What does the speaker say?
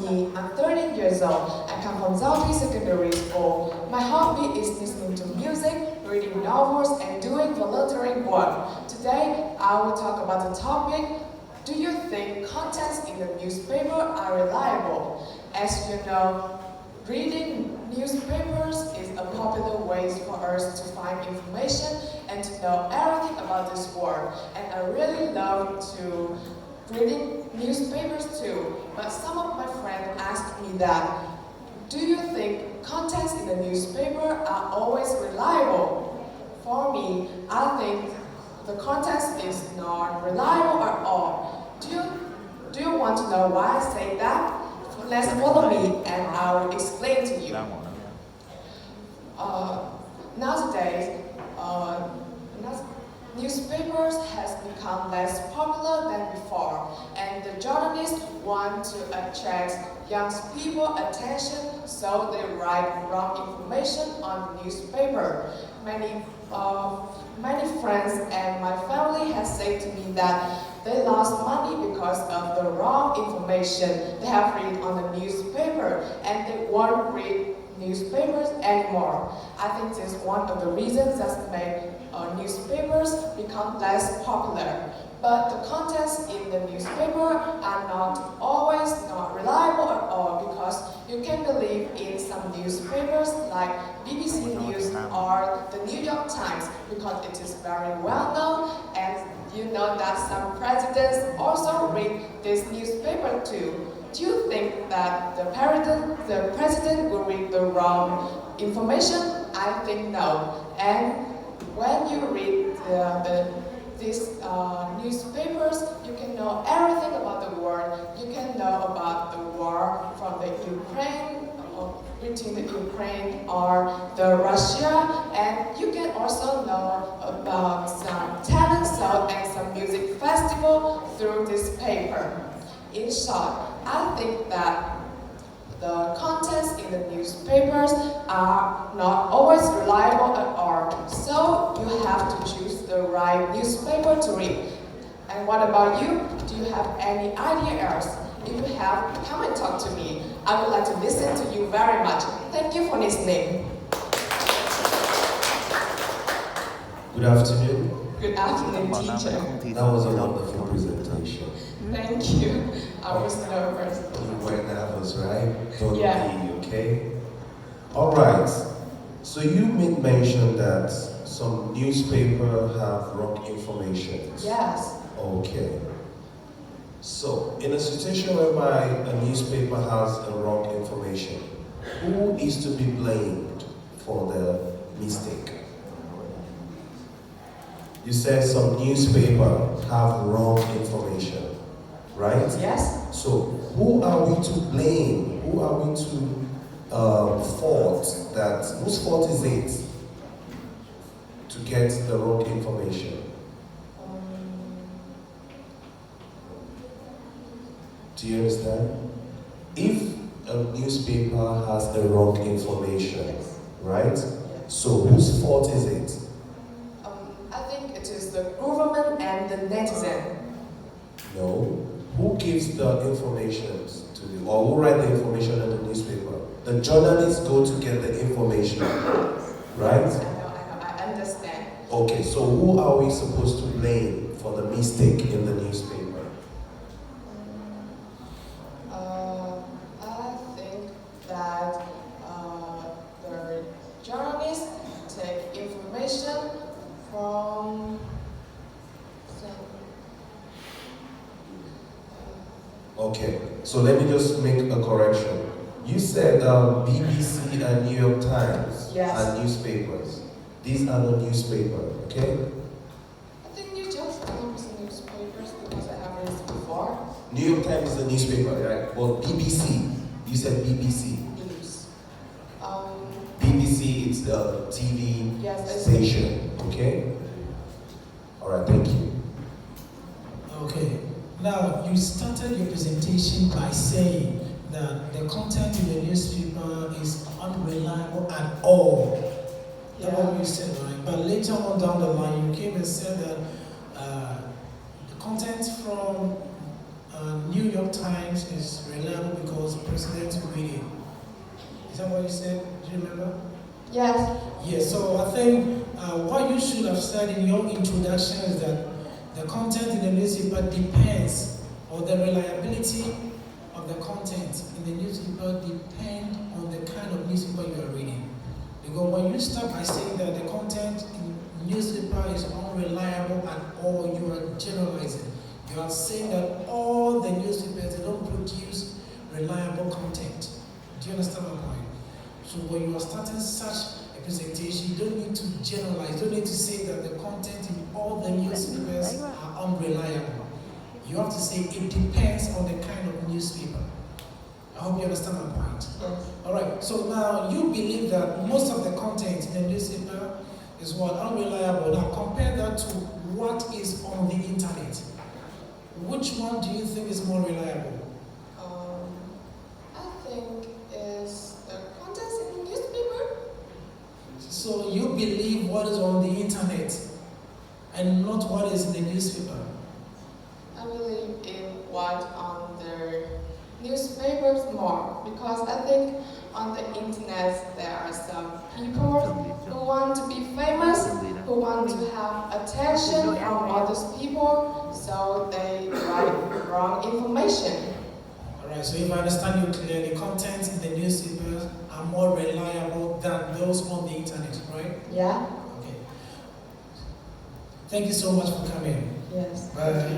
me. I'm 13 years old. I come from Zalpi Secondary School. My hobby is listening to music, reading novels, and doing volunteering work. Today, I will talk about the topic, do you think contents in the newspaper are reliable? As you know, reading newspapers is a popular way for us to find information and to know everything about this world. And I really love to reading newspapers too. But some of my friends asked me that, do you think contents in the newspaper are always reliable? For me, I think the contents is not reliable at all. Do you want to know why I say that? Let's follow me and I will explain to you. Nowadays, newspapers has become less popular than before, and the journalists want to attract young people's attention, so they write wrong information on the newspaper. Many friends and my family have said to me that they lost money because of the wrong information they have read on the newspaper, and they won't read newspapers anymore. I think this is one of the reasons that make newspapers become less popular. But the contents in the newspaper are not always not reliable at all, because you can believe in some newspapers like BBC News or the New York Times, because it is very well known, and you know that some presidents also read this newspaper too. Do you think that the president will read the wrong information? I think no. And when you read these newspapers, you can know everything about the world. You can know about the war from the Ukraine, between the Ukraine or the Russia, and you can also know about some talent show and some music festival through this paper. In short, I think that the contents in the newspapers are not always reliable at all, so you have to choose the right newspaper to read. And what about you? Do you have any idea else? If you have, come and talk to me. I would like to listen to you very much. Thank you for listening. Good afternoon. Good afternoon, teacher. That was a wonderful presentation. Thank you. I was nervous. You were nervous, right? Don't Yeah. be, okay? All right. So you made mention that some newspaper have wrong information. Yes. Okay. So, in a situation whereby a newspaper has a wrong information, who is to be blamed for the mistake? You said some newspaper have wrong information, right? Yes. So, who are we to blame? Who are we to fault? Whose fault is it to get the wrong information? Do you understand? If a newspaper has the wrong information, right? Yes. So whose fault is it? I think it is the government and the netizen. No. Who gives the information to the, or who write the information in the newspaper? The journalists go to get the information, right? I know, I understand. Okay, so who are we supposed to blame for the mistake in the newspaper? I think that the journalists take information from Okay, so let me just make a correction. You said BBC and New York Times are newspapers. These are the newspapers, okay? I think New York Times newspapers, because I have read it before. New York Times is a newspaper, right? Well, BBC, you said BBC. News. BBC, it's the TV station, okay? All right, thank you. Okay, now you started your presentation by saying that the content in the newspaper is unreliable at all. That's what you said, right? But later on down the line, you came and said that the content from New York Times is reliable because the president read it. Is that what you said? Do you remember? Yes. Yes, so I think what you should have said in your introduction is that the content in the newspaper depends, or the reliability of the content in the newspaper depends on the kind of newspaper you are reading. Because when you start by saying that the content in newspaper is unreliable at all, you are generalizing. You are saying that all the newspapers, they don't produce reliable content. Do you understand my point? So when you are starting such a presentation, you don't need to generalize. You don't need to say that the content in all the newspapers are unreliable. You have to say it depends on the kind of newspaper. I hope you understand my point. Yes. All right, so now you believe that most of the content in the newspaper is what? Unreliable. Now compare that to what is on the internet. Which one do you think is more reliable? I think is the contents in the newspaper. So you believe what is on the internet and not what is in the newspaper? I believe in what on the newspapers more, because I think on the internet there are some people who want to be famous, who want to have attention from other people, so they write wrong information. Alright, so if I understand you clearly, content in the newspapers are more reliable than those on the internet, right? Yeah? Okay. Thank you so much for coming. Yes. Bye.